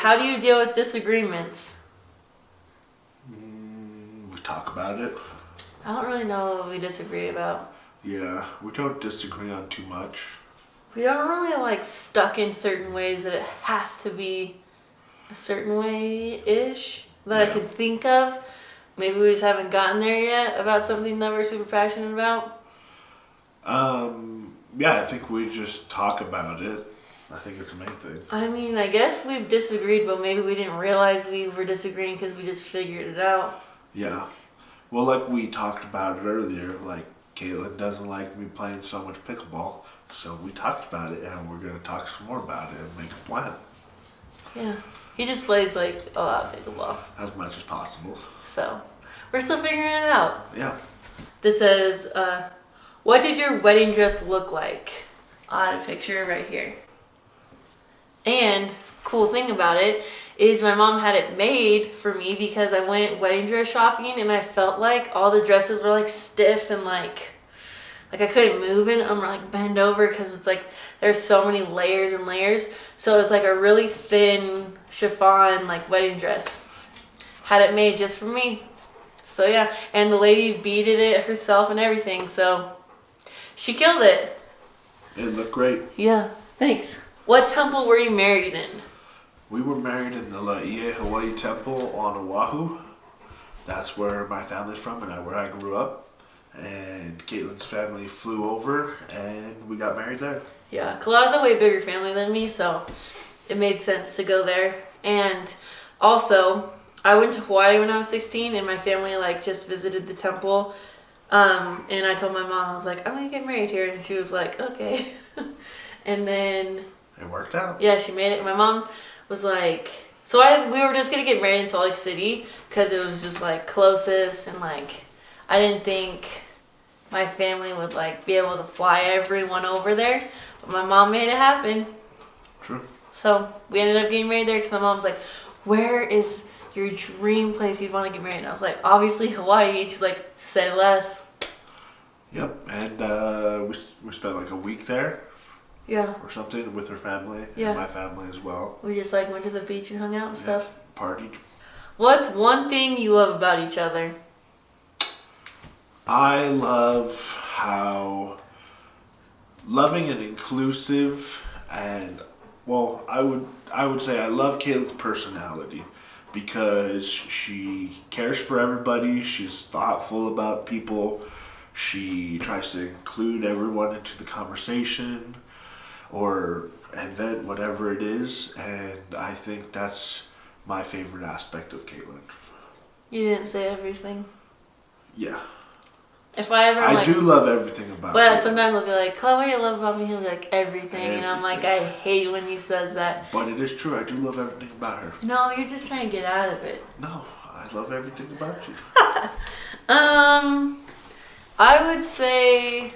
how do you deal with disagreements? We talk about it. I don't really know what we disagree about. Yeah, we don't disagree on too much. We don't really like stuck in certain ways that it has to be a certain way-ish that I can think of. Maybe we just haven't gotten there yet about something that we're super passionate about. Yeah, I think we just talk about it. I think it's the main thing. I mean, I guess we've disagreed, but maybe we didn't realize we were disagreeing because we just figured it out. Yeah. Well, like we talked about it earlier, like Caitlin doesn't like me playing so much pickleball. So we talked about it, and we're going to talk some more about it and make a plan. Yeah. He just plays like a lot of pickleball. As much as possible. So, we're still figuring it out. Yeah. This says, what did your wedding dress look like? I have a picture right here. And cool thing about it is my mom had it made for me because I went wedding dress shopping and I felt like all the dresses were like stiff and like I couldn't move in. I'm like bend over because it's like there's so many layers and layers. So it was like a really thin chiffon like wedding dress. Had it made just for me. So yeah, and the lady beaded it herself and everything. So she killed it. It looked great. Yeah, thanks. What temple were you married in? We were married in the Laie Hawaii Temple on Oahu. That's where my family's from and where I grew up. And Caitlin's family flew over and we got married there. Yeah, Kalau's a way bigger family than me, so it made sense to go there. And also, I went to Hawaii when I was 16 and my family like just visited the temple. And I told my mom, I was like, I'm gonna get married here. And she was like, okay. And then it worked out. Yeah, she made it. My mom was like, we were just gonna get married in Salt Lake City because it was just like closest and like I didn't think my family would like be able to fly everyone over there, but my mom made it happen. True. So we ended up getting married there because my mom was like, where is your dream place you'd want to get married? And I was like, obviously Hawaii. She's like, say less. Yep, and we spent like a week there. Yeah. Or something with her family and my family as well. We just like went to the beach and hung out and stuff. Partied. What's one thing you love about each other? I love how loving and inclusive and I would say I love Caitlin's personality because she cares for everybody, she's thoughtful about people, she tries to include everyone into the conversation or event, whatever it is, and I think that's my favorite aspect of Caitlin. You didn't say everything. Yeah. If I ever I do love everything about But Caitlin. sometimes he'll be like, Chloe, what do you love about me? He'll be like, everything. And I'm like, I hate when he says that. But it is true, I do love everything about her. No, you're just trying to get out of it. No, I love everything about you. I would say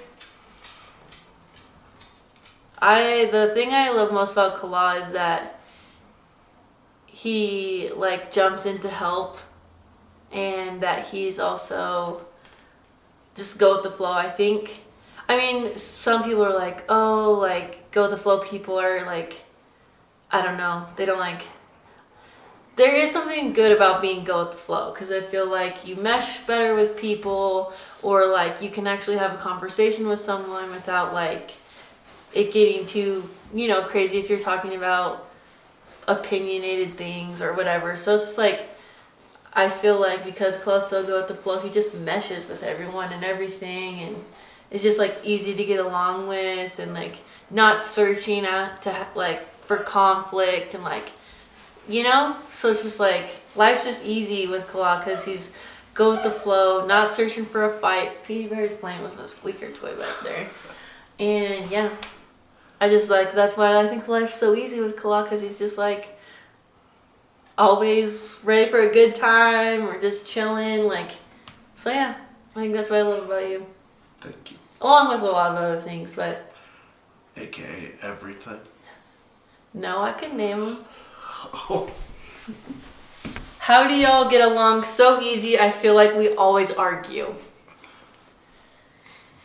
the thing I love most about Kala is that he like jumps in to help and that he's also just go with the flow. I mean, some people are like, oh, like go with the flow people are like, I don't know, they don't like, there is something good about being go with the flow because I feel like you mesh better with people or like you can actually have a conversation with someone without like it getting too, crazy if you're talking about opinionated things or whatever. So it's just like, I feel like because Klaus so go with the flow, he just meshes with everyone and everything and it's just like easy to get along with and like not searching for conflict and like, so it's just like life's just easy with Kala because he's go with the flow, not searching for a fight. Petey Bear's playing with a squeaker toy back there. And yeah, I just like, that's why I think life's so easy with Kala because he's just like always ready for a good time or just chilling. Like, so yeah, I think that's what I love about you. Thank you. Along with a lot of other things, but. AKA everything. No, I could name them. Oh. How do y'all get along so easy? I feel like we always argue.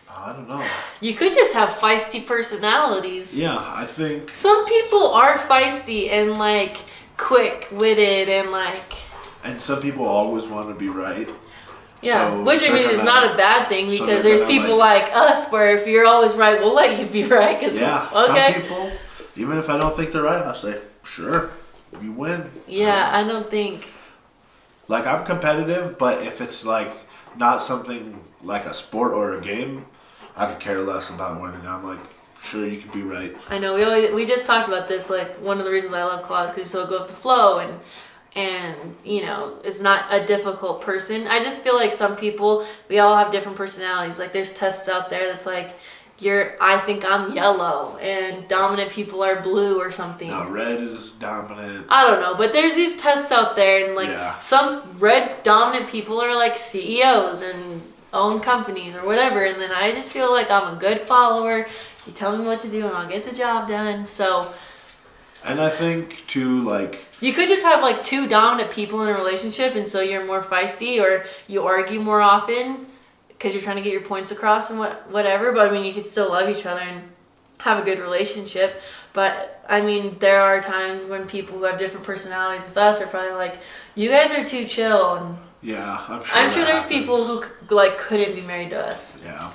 I don't know. You could just have feisty personalities. Yeah, I think. Some people are feisty and like quick-witted and like. And some people always want to be right. Yeah, So which I mean is not a bad thing because there's people like us where if you're always right, we'll let you be right. Yeah, okay. Some people, even if I don't think they're right, I'll say, sure, you win. Yeah, I don't think. Like, I'm competitive, but if it's like not something like a sport or a game, I could care less about winning. I'm like, sure, you could be right. I know, we just talked about this, like one of the reasons I love Claude is because he's so go with the flow and you know, is not a difficult person. I just feel like some people, we all have different personalities. Like there's tests out there that's like, I think I'm yellow and dominant people are blue or something. No, red is dominant. I don't know, but there's these tests out there and like some red dominant people are like CEOs and own companies or whatever. And then I just feel like I'm a good follower. You tell me what to do and I'll get the job done. So. And I think too, like. You could just have like two dominant people in a relationship and so you're more feisty or you argue more often because you're trying to get your points across and whatever. But I mean, you could still love each other and have a good relationship. But I mean, there are times when people who have different personalities with us are probably like, you guys are too chill. And yeah, I'm sure there's people who like couldn't be married to us. Yeah.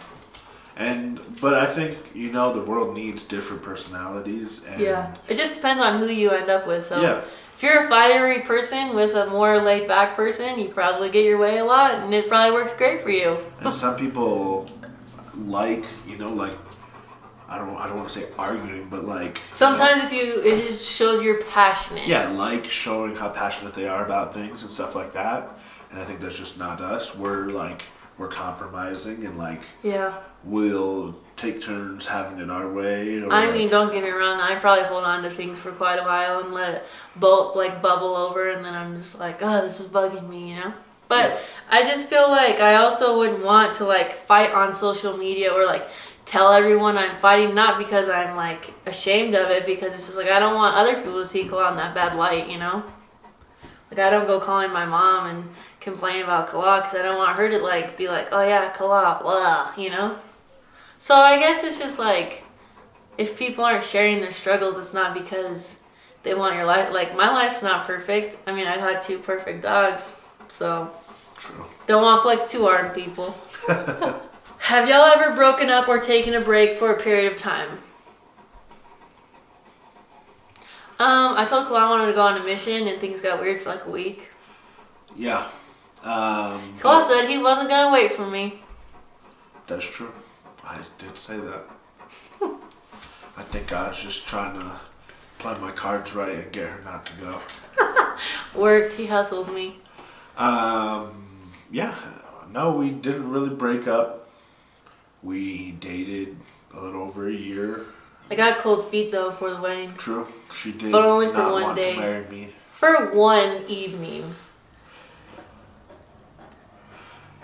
But I think, you know, the world needs different personalities. And yeah. It just depends on who you end up with. So yeah. If you're a fiery person with a more laid back person, you probably get your way a lot and it probably works great for you. And some people like, you know, like, I don't want to say arguing, but like. Sometimes it just shows you're passionate. Yeah, like showing how passionate they are about things and stuff like that. And I think that's just not us. We're compromising and like. Yeah. We'll take turns having it our way. Or I mean, don't get me wrong. I probably hold on to things for quite a while and let it bubble over, and then I'm just like, oh, this is bugging me, you know. But yeah. I just feel like I also wouldn't want to like fight on social media or like tell everyone I'm fighting, not because I'm like ashamed of it, because it's just like I don't want other people to see Kala in that bad light, you know. Like I don't go calling my mom and complain about Kala because I don't want her to like be like, oh yeah, Kala, blah, you know. So I guess it's just like, if people aren't sharing their struggles, it's not because they want your life. Like, my life's not perfect. I mean, I've had 2 perfect dogs, so true. Don't want to flex too hard on people. Have y'all ever broken up or taken a break for a period of time? I told Kala I wanted to go on a mission, and things got weird for like a week. Yeah. Kala said he wasn't going to wait for me. That's true. I did say that. I think I was just trying to play my cards right and get her not to go. Worked. He hustled me. Yeah. No, we didn't really break up. We dated a little over a year. I got cold feet though for the wedding. True. She did. But only for not one want day. To marry me. For one evening.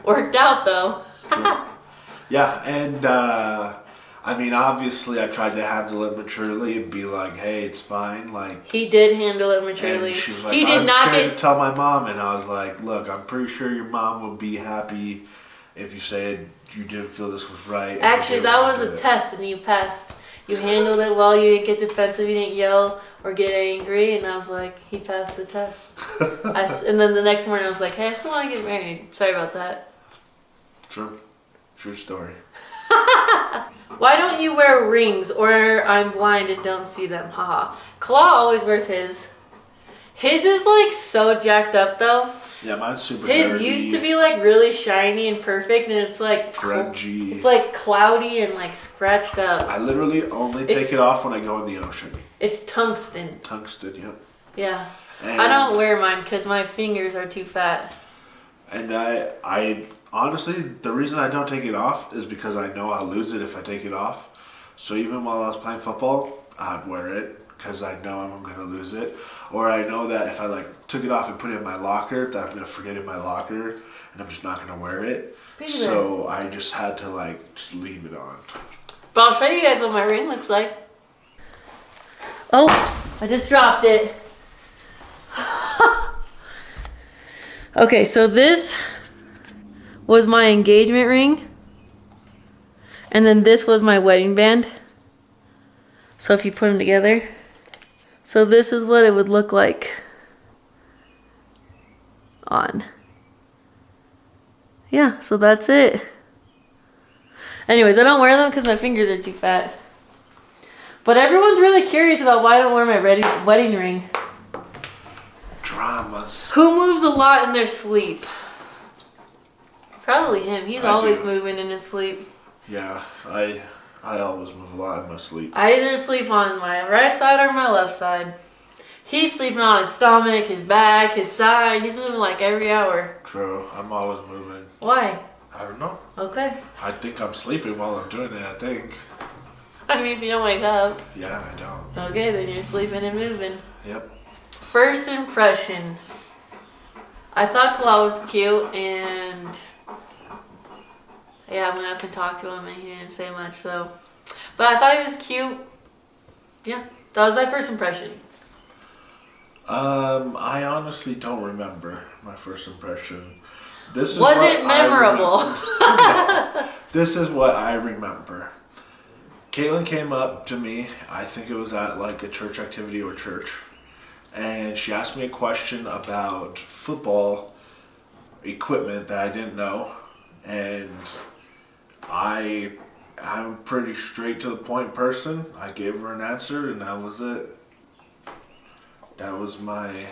Worked out though. True. Yeah, and I mean, obviously, I tried to handle it maturely and be like, "Hey, it's fine." Like he did handle it maturely. And she was like, he did "I'm not scared to tell my mom," and I was like, "Look, I'm pretty sure your mom would be happy if you said you didn't feel this was right." Actually, that was a test, and you passed. You handled it well. You didn't get defensive. You didn't yell or get angry, and I was like, "He passed the test." And then the next morning, I was like, "Hey, I still want to get married. Sorry about that." True. True story. Why don't you wear rings or I'm blind and don't see them? Haha. Claw always wears his. His is like so jacked up though. Yeah, mine's super His dirty, used to be like really shiny and perfect, and it's like grungy. It's like cloudy and like scratched up. I literally only take it off when I go in the ocean. It's tungsten. Tungsten, yep. Yeah. And I don't wear mine because my fingers are too fat. And I honestly, the reason I don't take it off is because I know I'll lose it if I take it off. So even while I was playing football, I'd wear it because I know I'm going to lose it. Or I know that if I like took it off and put it in my locker, that I'm going to forget it in my locker and I'm just not going to wear it. So I just had to like just leave it on. But I'll show you guys what my ring looks like. Oh, I just dropped it. Okay, so this was my engagement ring. And then this was my wedding band. So if you put them together. So this is what it would look like. on. Yeah, so that's it. Anyways, I don't wear them because my fingers are too fat. But everyone's really curious about why I don't wear my wedding ring. Dramas. Who moves a lot in their sleep? Probably him. He's always moving in his sleep. Yeah, I always move a lot in my sleep. I either sleep on my right side or my left side. He's sleeping on his stomach, his back, his side. He's moving like every hour. True. I'm always moving. Why? I don't know. Okay. I think I'm sleeping while I'm doing it, I think. I mean, if you don't wake up. Yeah, I don't. Okay, then you're sleeping and moving. Yep. First impression. I thought Talal was cute, and yeah, I went up and talked to him and he didn't say much, so. But I thought he was cute. Yeah, that was my first impression. I honestly don't remember my first impression. Was it memorable? No, this is what I remember. Caitlin came up to me, I think it was at like a church activity or church, and she asked me a question about football equipment that I didn't know, and I'm a pretty straight to the point person. I gave her an answer and that was it. That was my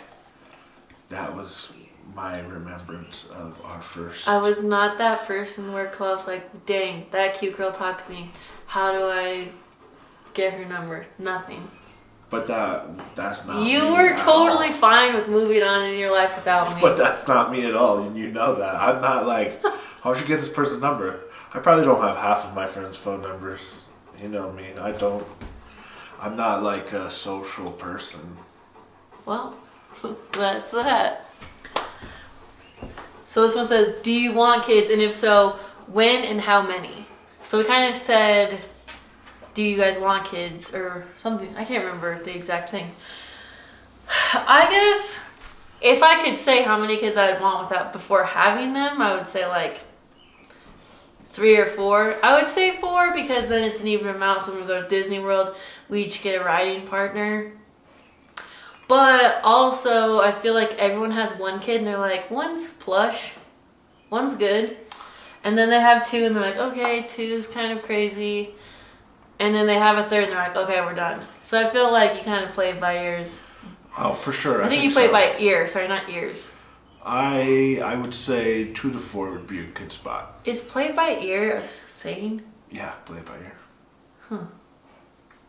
remembrance of our first. I was not that person where close, like, dang, that cute girl talked to me. How do I get her number? Nothing. But that's not you me were totally all. Fine with moving on in your life without me. But that's not me at all, and you know that. I'm not like, how'd you get this person's number? I probably don't have half of my friends' phone numbers. You know me. I'm not like a social person. Well, that's that. So this one says, do you want kids? And if so, when and how many? So we kind of said, do you guys want kids? Or something. I can't remember the exact thing. I guess if I could say how many kids I'd want before having them, I would say like 3 or 4. I would say 4 because then it's an even amount. So when we go to Disney World, we each get a riding partner. But also, I feel like everyone has one kid and they're like, one's plush, one's good. And then they have 2 and they're like, okay, 2's kind of crazy. And then they have a 3rd and they're like, okay, we're done. So I feel like you kind of play it by ears. Oh, for sure. I think you play it by ear. Sorry, not ears. I would say 2 to 4 would be a good spot. Is play it by ear a saying? Yeah, play it by ear. Huh.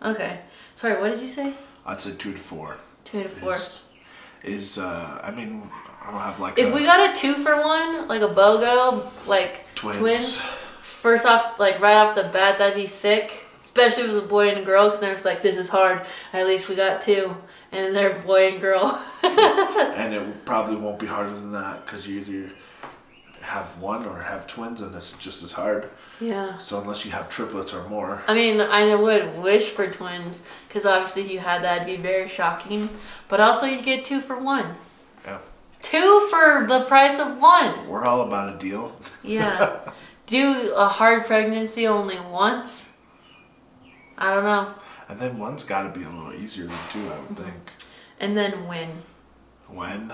Okay. Sorry, what did you say? I'd say 2 to 4. 2 to 4. I mean, I don't have like if we got a 2 for 1, like a BOGO, like twins, first off, like right off the bat, that'd be sick. Especially if it was a boy and a girl, because then it's like, this is hard. At least we got 2. And then they're boy and girl. And it probably won't be harder than that, because you either have 1 or have twins, and it's just as hard. Yeah. So unless you have triplets or more. I mean, I would wish for twins, because obviously if you had that, it'd be very shocking. But also you'd get 2 for 1. Yeah. 2 for the price of 1. We're all about a deal. Yeah. Do a hard pregnancy only once? I don't know. And then 1's got to be a little easier than 2, I would think. And then when? When?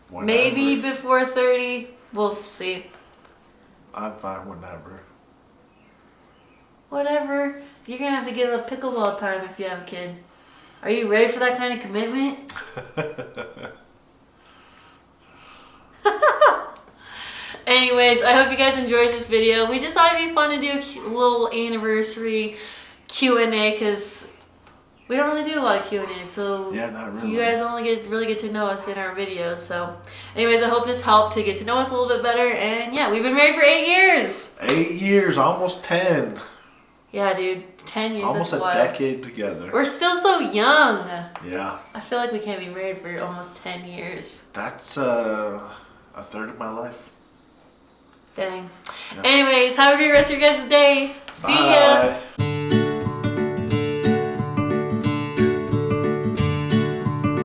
Whenever. Maybe before 30. We'll see. I'm fine whenever. Whatever. You're going to have to get a pickleball time if you have a kid. Are you ready for that kind of commitment? Anyways, I hope you guys enjoyed this video. We just thought it'd be fun to do a little anniversary Q&A because we don't really do a lot of Q&A. So yeah, not really. You guys only really get to know us in our videos. So anyways, I hope this helped to get to know us a little bit better. And yeah, we've been married for 8 years. 8 years, almost 10. Yeah, dude. 10 years. Almost a decade together. We're still so young. Yeah. I feel like we can't be married for almost 10 years. That's a third of my life. Dang. Yeah. Anyways, have a great rest of your guys' day. See ya.